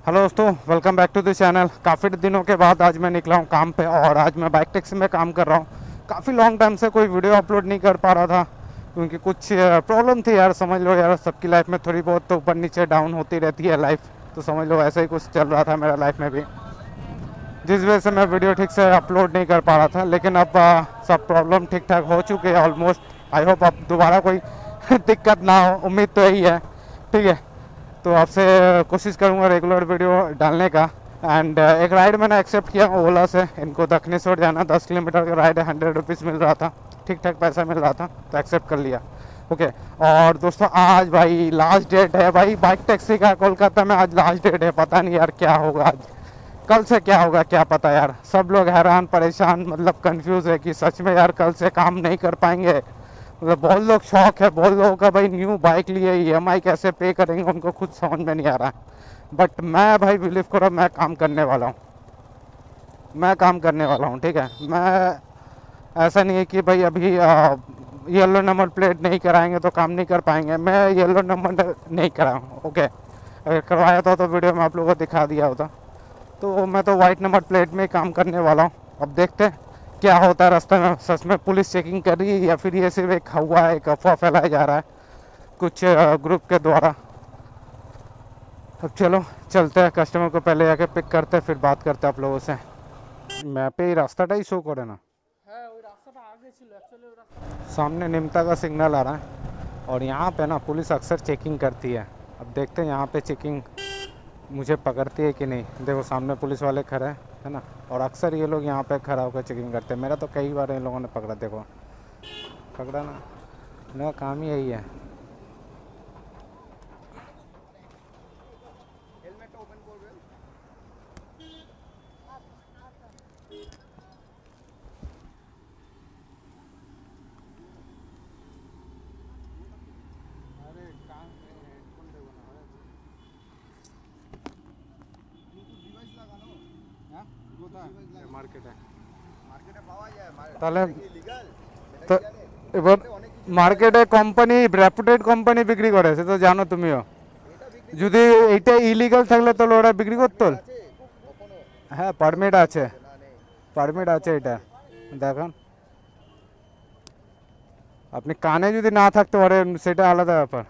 Hello दोस्तों, welcome back to the channel. काफ़ी दिनों के बाद आज मैं निकला हूँ काम पे और आज मैं बाइक टैक्सी में काम कर रहा हूँ। काफ़ी लॉन्ग टाइम से कोई वीडियो अपलोड नहीं कर पा रहा था क्योंकि कुछ प्रॉब्लम थी यार। समझ लो यार, सबकी लाइफ में थोड़ी बहुत तो ऊपर नीचे डाउन होती रहती है लाइफ, तो समझ लो ऐसा ही कुछ चल रहा था मेरा लाइफ में भी, जिस वजह से मैं वीडियो ठीक से अपलोड नहीं कर पा रहा था। लेकिन अब सब प्रॉब्लम ठीक ठाक हो चुके हैं ऑलमोस्ट। आई होप अब दोबारा कोई दिक्कत ना हो, उम्मीद तो यही है। ठीक है, तो आपसे कोशिश करूँगा रेगुलर वीडियो डालने का। एंड एक राइड मैंने एक्सेप्ट किया ओला से। इनको दक्षिणेश्वर जाना, 10 किलोमीटर का राइड है, 100 रुपीज़ मिल रहा था, ठीक ठाक पैसा मिल रहा था, तो एक्सेप्ट कर लिया। ओके। और दोस्तों आज भाई लास्ट डेट है भाई बाइक टैक्सी का कोलकाता में। आज लास्ट डेट है, पता नहीं यार क्या होगा आज, कल से क्या होगा क्या पता यार। सब लोग हैरान परेशान, मतलब कंफ्यूज है कि सच में यार कल से काम नहीं कर पाएंगे। मतलब बहुत लोग शौक है, बहुत लोगों का भाई न्यू बाइक लिए ईएमआई कैसे पे करेंगे उनको खुद समझ में नहीं आ रहा है। बट मैं भाई बिलीव करो, मैं काम करने वाला हूँ, मैं काम करने वाला हूँ। ठीक है, मैं ऐसा नहीं है कि भाई अभी येलो नंबर प्लेट नहीं कराएंगे तो काम नहीं कर पाएंगे। मैं येलो नंबर नहीं कराऊँ, ओके। अगर करवाया था तो वीडियो में आप लोगों को दिखा दिया होता। तो मैं तो वाइट नंबर प्लेट में ही काम करने वाला हूँ। अब देखते हैं क्या होता है रास्ते में। सच में पुलिस चेकिंग कर रही है या फिर ये सिर्फ एक हुआ है, एक अफवाह फैलाया जा रहा है कुछ ग्रुप के द्वारा। अब चलो चलते हैं, कस्टमर को पहले जाके पिक करते हैं, फिर बात करते हैं आप लोगों से। मैपे এই রাস্তাটাই শো করে না। হ্যাঁ ওই রাস্তাটা আগে ছিল অ্যাকচুয়ালি ওই রাস্তাটা सामने निमता का सिग्नल आ रहा है और यहाँ पे ना पुलिस अक्सर चेकिंग करती है। अब देखते हैं यहाँ पे चेकिंग मुझे पकड़ती है कि नहीं। देखो सामने पुलिस वाले खड़े हैं, है ना, और अक्सर ये लोग यहाँ पे खड़ा होकर चेकिंग करते हैं। मेरा तो कई बार इन लोगों ने पकड़ा, देखो पकड़ा ना, मेरा काम ही यही है। হেলমেটটা ওপেন করবেন। আরে কান হেডফোন দেবো না ব্লুটুথ ডিভাইস লাগানো। হ্যাঁ কোথায় মার্কেট মার্কেটে পাওয়া যায় তাহলে লিগ্যাল তো এবার মার্কেটে কোম্পানি রেপুটেড কোম্পানি বিক্রি করে, সে তো জানো তুমিও। এটা বিক্রি যদি এইটা ইলিগাল থাকলে তাহলে ওরা বিক্রি করতো। আছে কখনো হ্যাঁ পারমিট আছে, না নেই পারমিট আছে এটা দেখান। আপনি কানে যদি না থাকতে পারে সেটা আলাদা ব্যাপার,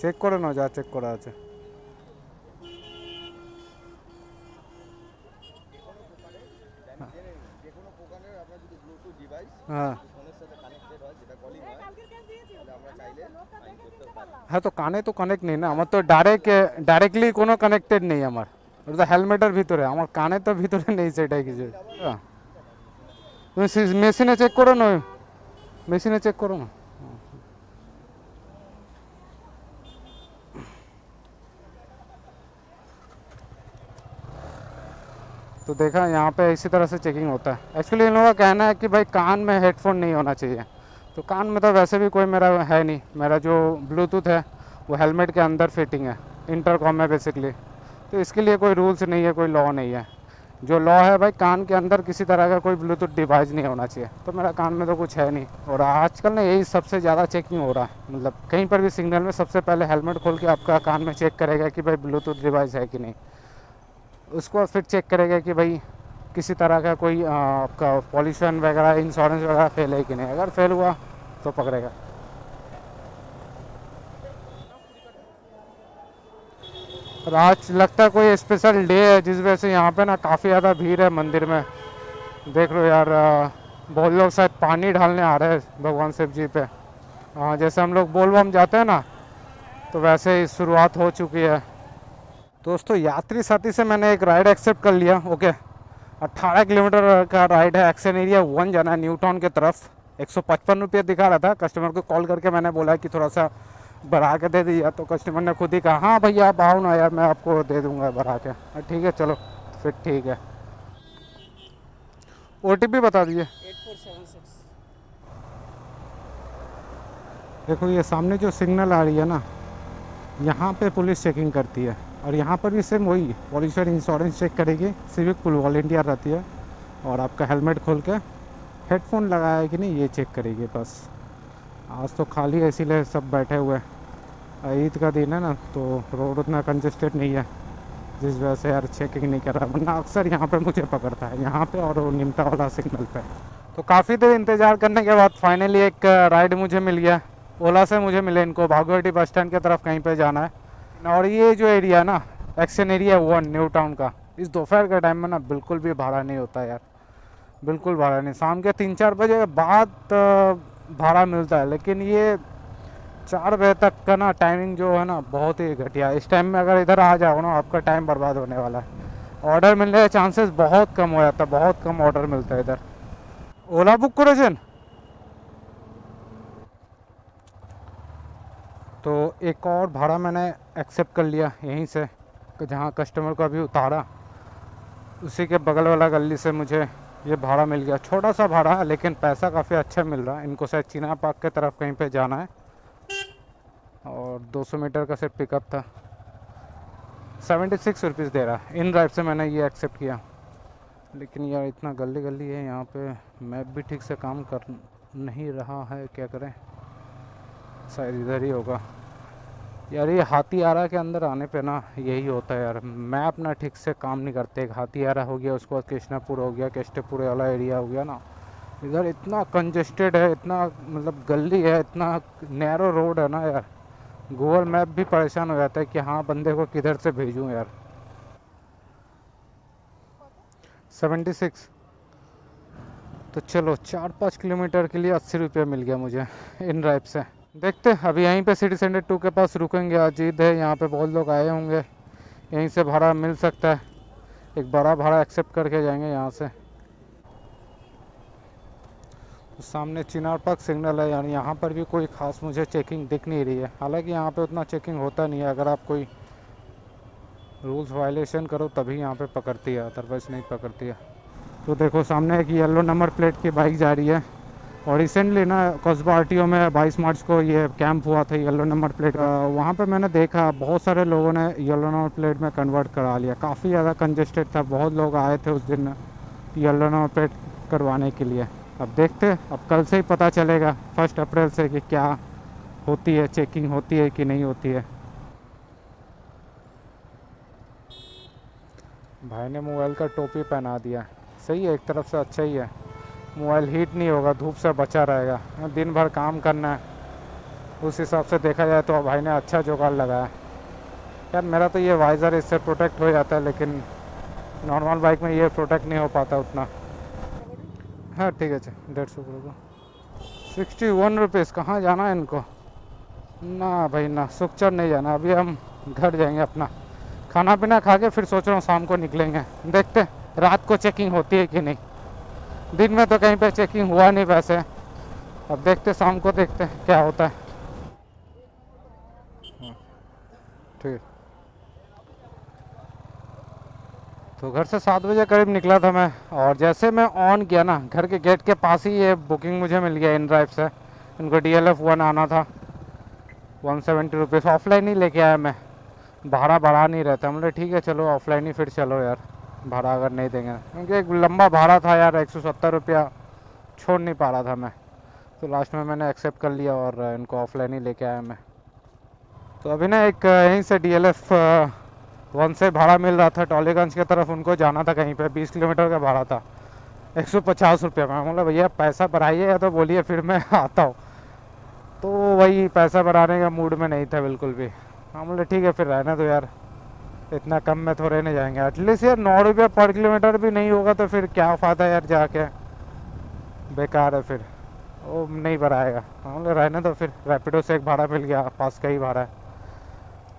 চেক করে নাও যা চেক করা আছে। যে কোনো প্রকারের আপনার যদি ব্লুটুথ ডিভাইস হ্যাঁ ফোনের সাথে কানেক্টেড হয় যেটা কলিং হয় তাহলে আমরা চাইলে ফাইন করতে পারি। হ্যাঁ, তো কানে তো কানেক্ট নেই না আমার, তো ডাইরেক্টলি কোনো কানেক্টেড নেই আমার। ওটা তো হেলমেটের ভিতরে, আমার কানে তো ভিতরে নেই সেটাই কিছু। হ্যাঁ, তুমি মেশিনে চেক করো না, মেশিনে চেক করো না। तो देखा यहाँ पे इसी तरह से चेकिंग होता है। एक्चुअली इन लोगों का कहना है कि भाई कान में हेडफोन नहीं होना चाहिए। तो कान में तो वैसे भी कोई मेरा है नहीं, मेरा जो ब्लूटूथ है वो हेलमेट के अंदर फिटिंग है, इंटरकॉम है बेसिकली। तो इसके लिए कोई रूल्स नहीं है, कोई लॉ नहीं है। जो लॉ है भाई, कान के अंदर किसी तरह का कोई ब्लूटूथ डिवाइस नहीं होना चाहिए। तो मेरा कान में तो कुछ है नहीं। और आजकल ना यही सबसे ज़्यादा चेकिंग हो रहा है, मतलब कहीं पर भी सिग्नल में सबसे पहले हेलमेट खोल के आपका कान में चेक करेगा कि भाई ब्लूटूथ डिवाइस है कि नहीं। उसको फिर चेक करेगा कि भाई किसी तरह का कोई आपका पॉल्यूशन वगैरह, इंश्योरेंस वगैरह फेल है कि नहीं। अगर फेल हुआ तो पकड़ेगा। और आज लगता है कोई स्पेशल डे है जिस वजह से यहाँ पे ना काफ़ी ज़्यादा भीड़ है मंदिर में। देख लो यार, बहुत लोग शायद पानी ढालने आ रहे हैं भगवान शिव जी पे। जैसे हम लोग बोल बम जाते हैं ना, तो वैसे ही शुरुआत हो चुकी है। दोस्तों यात्री साथी से मैंने एक राइड एक्सेप्ट कर लिया। ओके, 18 किलोमीटर का राइड है, एक्शन एरिया 1 जाना है न्यू टाउन की तरफ। 155 रुपये दिखा रहा था। कस्टमर को कॉल करके मैंने बोला कि थोड़ा सा बढ़ा के दे दिया, तो कस्टमर ने खुद ही कहा हाँ भैया आप आओ ना यार, मैं आपको दे दूंगा बढ़ा के। ठीक है चलो फिर ठीक है। OTP बता दीजिए। 8476 देखो ये सामने जो सिग्नल आ रही है ना, यहाँ पे पुलिस चेकिंग करती है। और यहाँ पर भी सेम वही पॉल्यूशन इंश्योरेंस चेक करेगी, सिविक पुल वॉलेंटियर रहती है, और आपका हेलमेट खोल के हेडफोन लगाया है कि नहीं ये चेक करेगी बस। आज तो खाली है इसीलिए सब बैठे हुए हैं, ईद का दिन है ना, तो रोड उतना कंजेस्टेड नहीं है। जिस वजह से यार चेकिंग नहीं कर रहा, वरना अक्सर यहाँ पे मुझे पकड़ता है, यहाँ पे और वो निमटा वाला सिग्नल पे। तो काफ़ी देर इंतज़ार करने के बाद फाइनली एक राइड मुझे मिल गया। ओला से मुझे मिले, इनको भागवती बस स्टैंड की तरफ कहीं पे जाना है। और ये जो एरिया है ना, एक्शन एरिया 1 न्यू टाउन का, इस दोपहर के टाइम में ना बिल्कुल भी भाड़ा नहीं होता यार, बिल्कुल भाड़ा नहीं। शाम के 3-4 बजे के बाद भाड़ा मिलता है, लेकिन ये 4 बजे तक का ना टाइमिंग जो है ना बहुत ही घटिया। इस टाइम में अगर इधर आ जाओ ना, आपका टाइम बर्बाद होने वाला है। ऑर्डर मिलने के चांसेस बहुत कम हो जाता है, बहुत कम ऑर्डर मिलता है इधर। ओला बुक करो। तो एक और भाड़ा मैंने एक्सेप्ट कर लिया यहीं से, जहाँ कस्टमर को अभी उतारा, उसी के बगल वाला गली से मुझे ये भाड़ा मिल गया। छोटा सा भाड़ा है, लेकिन पैसा काफ़ी अच्छा मिल रहा है। इनको शायद चीना पार्क के तरफ कहीं पे जाना है, और 200 मीटर का सिर्फ पिकअप था। 76 रुपीज़ दे रहा है। इन ड्राइव से मैंने ये एक्सेप्ट किया। लेकिन यार इतना गली गली है यहाँ पे, मैप भी ठीक से काम कर नहीं रहा है, क्या करें। शायद इधर ही होगा यार। ये हाथीआरा के अंदर आने पे ना यही होता है यार, मैप ना ठीक से काम नहीं करते। एक हाथीआरा हो गया, उसके बाद कृष्णापुर हो गया, केष्टपुर वाला एरिया हो गया ना, इधर इतना कंजेस्टेड है, इतना मतलब गली है, इतना नैरो रोड है ना यार, गूगल मैप भी परेशान हो जाता है कि हाँ बंदे को किधर से भेजूँ यार। 76। तो चलो 4-5 किलोमीटर के लिए 80 रुपये मिल गया मुझे इन ड्राइव से। देखते अभी यहीं पे सिटी सेंटर 2 के पास रुकेंगे। आज ईद है, यहाँ पे बहुत लोग आए होंगे, यहीं से भाड़ा मिल सकता है। एक बड़ा भाड़ा एक्सेप्ट करके जाएंगे यहाँ से। तो सामने चिनार पार्क सिग्नल है, यानी यहाँ पर भी कोई ख़ास मुझे चेकिंग दिख नहीं रही है। हालांकि यहाँ पे उतना चेकिंग होता नहीं है, अगर आप कोई रूल्स वायलेशन करो तभी यहाँ पे पकड़ती है, अदरवाइज़ नहीं पकड़ती है। तो देखो सामने एक येलो नंबर प्लेट की बाइक जा रही है, और रिसेंटली ना कस्बा आरटीओ में 22 मार्च को ये कैंप हुआ था येलो नंबर प्लेट। वहाँ पे मैंने देखा बहुत सारे लोगों ने येलो नंबर प्लेट में कन्वर्ट करा लिया। काफ़ी ज़्यादा कंजेस्टेड था, बहुत लोग आए थे उस दिन येलो नंबर प्लेट करवाने के लिए। अब देखते, अब कल से ही पता चलेगा 1 अप्रैल से कि क्या होती है, चेकिंग होती है कि नहीं होती है। भाई ने मोबाइल का टोपी पहना दिया, सही है, एक तरफ से अच्छा ही है। मोबाइल हीट नहीं होगा, धूप से बचा रहेगा। दिन भर काम करना है, उस हिसाब से देखा जाए तो भाई ने अच्छा जुगाड़ लगाया। यार मेरा तो ये वाइज़र इससे प्रोटेक्ट हो जाता है, लेकिन नॉर्मल बाइक में ये प्रोटेक्ट नहीं हो पाता उतना। हाँ ठीक है, 150 रुपये को 61 रुपीज़। कहाँ जाना है इनको? ना भाई ना, सुखचर नहीं जाना। अभी हम घर जाएंगे, अपना खाना पीना खा के फिर सोच रहा हूँ शाम को निकलेंगे। देखते रात को चेकिंग होती है कि नहीं। दिन में तो कहीं पे चेकिंग हुआ नहीं वैसे। अब देखते शाम को, देखते क्या होता है। ठीक। तो घर से 7 बजे करीब निकला था मैं, और जैसे मैं ऑन किया ना, घर के गेट के पास ही ये बुकिंग मुझे मिल गया इन ड्राइव से। इनको DLF 1 आना था, 170 रुपीज़। ऑफलाइन ही लेके आया मैं, भाड़ा बढ़ा नहीं रहता। मतलब ठीक है चलो ऑफलाइन ही फिर चलो यार, भाड़ा अगर नहीं देंगे, क्योंकि एक लंबा भाड़ा था यार, 170 रुपया छोड़ नहीं पा रहा था मैं। तो लास्ट में मैंने एक्सेप्ट कर लिया और इनको ऑफलाइन ही लेके आया मैं। तो अभी ना एक यहीं से DLF 1 से भाड़ा मिल रहा था, टॉलीगंज की तरफ उनको जाना था कहीं पे, 20 किलोमीटर का भाड़ा था, 150 रुपये में। मतलब भैया पैसा बढ़ाइए या तो बोलिए, फिर मैं आता हूँ। तो वही पैसा बढ़ाने का मूड में नहीं था बिल्कुल भी। हाँ बोले ठीक है फिर रहना, तो यार इतना कम में थोड़े नहीं जाएंगे। एटलीस्ट यार 9 रुपये पर किलोमीटर भी नहीं होगा तो फिर क्या फ़ायदा यार, जाके बेकार है फिर, वो नहीं बढ़ाएगा। हाँ बोले रहने तो फिर। रैपिडो से एक भाड़ा मिल गया, पास का ही भाड़ा है।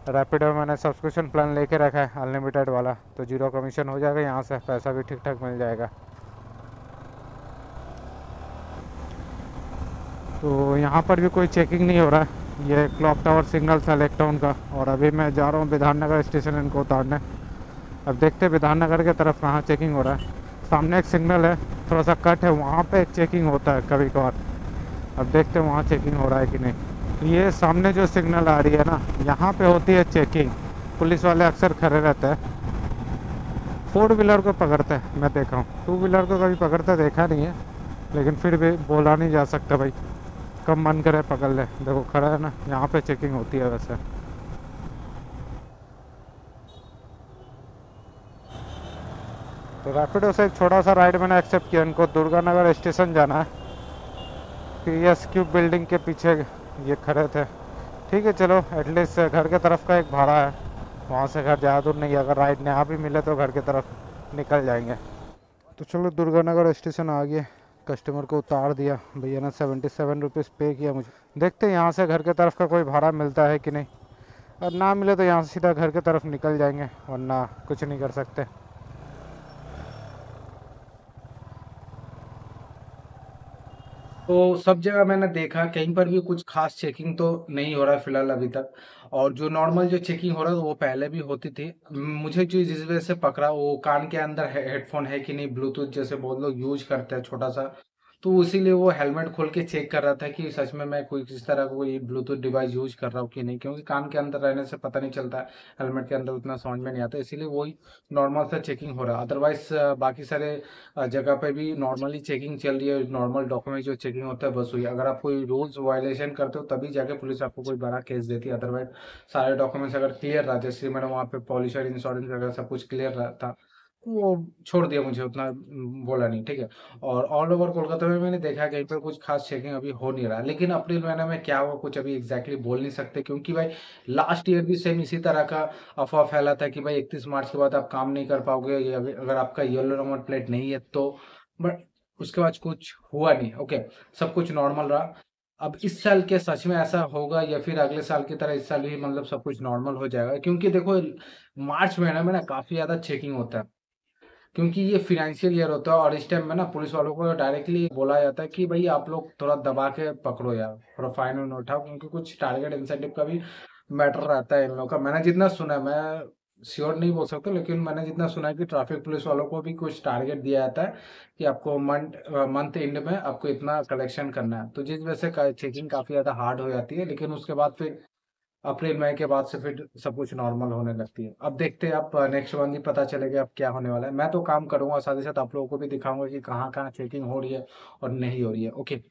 रैपिडो में मैंने सब्सक्रिप्शन प्लान लेके रखा है अनलिमिटेड वाला, तो 0 कमीशन हो जाएगा, यहाँ से पैसा भी ठीक ठाक मिल जाएगा। तो यहाँ पर भी कोई चेकिंग नहीं हो रहा है। ये क्लॉक टावर सिग्नल था लेक टाउन का, और अभी मैं जा रहा हूँ विधाननगर स्टेशन इनको उतारने। अब देखते विधाननगर के तरफ कहाँ चेकिंग हो रहा है। सामने एक सिग्नल है, थोड़ा सा कट है, वहाँ पे एक चेकिंग होता है कभी कभार। अब देखते हैं वहाँ चेकिंग हो रहा है कि नहीं। ये सामने जो सिग्नल आ रही है ना, यहाँ पे होती है चेकिंग। पुलिस वाले अक्सर खड़े रहते हैं, 4 व्हीलर को पकड़ते हैं, मैं देखा हूँ। 2 व्हीलर को कभी पकड़ते देखा नहीं है, लेकिन फिर भी बोला नहीं जा सकता भाई, कब मन करे पकड़ ले। देखो खड़ा है ना, यहाँ पे चेकिंग होती है वैसे। तो रैपिडो से एक छोटा सा राइड मैंने एक्सेप्ट किया। इनको दुर्गानगर स्टेशन जाना है, पीएस क्यूब बिल्डिंग के पीछे ये खड़े थे। ठीक है चलो, एटलीस्ट घर के तरफ का एक भाड़ा है, वहाँ से घर ज़्यादा दूर नहीं है। अगर राइड यहाँ भी मिले तो घर की तरफ निकल जाएंगे। तो चलो दुर्गानगर स्टेशन आ गए, कस्टमर को उतार दिया। भैया ने 77 रुपीज़ पे किया मुझे। देखते हैं यहाँ से घर के तरफ का कोई भाड़ा मिलता है कि नहीं, और ना मिले तो यहाँ से सीधा घर की तरफ निकल जाएंगे, वरना कुछ नहीं कर सकते। तो सब जगह मैंने देखा, कहीं पर भी कुछ खास चेकिंग तो नहीं हो रहा है फिलहाल अभी तक। और जो नॉर्मल जो चेकिंग हो रहा है वो पहले भी होती थी। मुझे जो जिस वजह से पकड़ा, वो कान के अंदर हेडफोन है कि नहीं, ब्लूटूथ जैसे बहुत लोग यूज करते हैं छोटा सा, तो इसीलिए वो हेलमेट खोल के चेक कर रहा था कि सच में मैं कोई किस तरह का कोई ब्लूटूथ डिवाइस यूज कर रहा हूँ कि नहीं, क्योंकि कान के अंदर रहने से पता नहीं चलता है, हेलमेट के अंदर उतना समझ में नहीं आता, इसीलिए वही नॉर्मल सा चेकिंग हो रहा है। अदरवाइज बाकी सारे जगह पे भी नॉर्मली चेकिंग चल रही है। नॉर्मल डॉक्यूमेंट जो चेकिंग होता है बस हुई। अगर आप कोई रूल्स वायलेशन करते हो तभी जाके पुलिस आपको कोई बड़ा केस देती है। अदरवाइज सारे डॉक्यूमेंट्स अगर क्लियर रहा, जैसे मैंने वहाँ पे पॉल्यूशन इंश्योरेंस वगैरह सब कुछ क्लियर रहा था, वो छोड़ दिया मुझे, उतना बोला नहीं। ठीक है। और ऑल ओवर कोलकाता में मैंने देखा कहीं पर कुछ खास चेकिंग अभी हो नहीं रहा, लेकिन अप्रैल महीने में क्या हुआ कुछ अभी एग्जैक्टली बोल नहीं सकते, क्योंकि भाई लास्ट ईयर भी सेम इसी तरह का अफवाह फैला था कि भाई 31 मार्च के बाद आप काम नहीं कर पाओगे, या अगर आपका येलो नंबर प्लेट नहीं है तो। बट उसके बाद कुछ हुआ नहीं। ओके, सब कुछ नॉर्मल रहा। अब इस साल के सच में ऐसा होगा, या फिर अगले साल की तरह इस साल भी मतलब सब कुछ नॉर्मल हो जाएगा? क्योंकि देखो मार्च महीने में ना काफी ज्यादा चेकिंग होता है, क्योंकि ये फाइनेंशियल ईयर होता है, और इस टाइम में ना पुलिस वालों को डायरेक्टली बोला जाता है कि भाई आप लोग थोड़ा दबा के पकड़ो यार, थोड़ा फाइन वाइन उठाओ, क्योंकि कुछ टारगेट इंसेंटिव का भी मैटर रहता है इन लोगों का। मैंने जितना सुना है, मैं श्योर नहीं बोल सकता, लेकिन मैंने जितना सुना है कि ट्रैफिक पुलिस वालों को भी कुछ टारगेट दिया जाता है कि आपको मंथ एंड में आपको इतना कलेक्शन करना है, तो जिस वजह से चेकिंग काफी ज्यादा हार्ड हो जाती है। लेकिन उसके बाद फिर अप्रैल मई के बाद से फिर सब कुछ नॉर्मल होने लगती है। अब देखते हैं, अब नेक्स्ट मंथ ही पता चलेगा अब क्या होने वाला है। मैं तो काम करूंगा, साथ ही साथ आप लोगों को भी दिखाऊंगा कि कहाँ कहाँ चेकिंग हो रही है और नहीं हो रही है। ओके।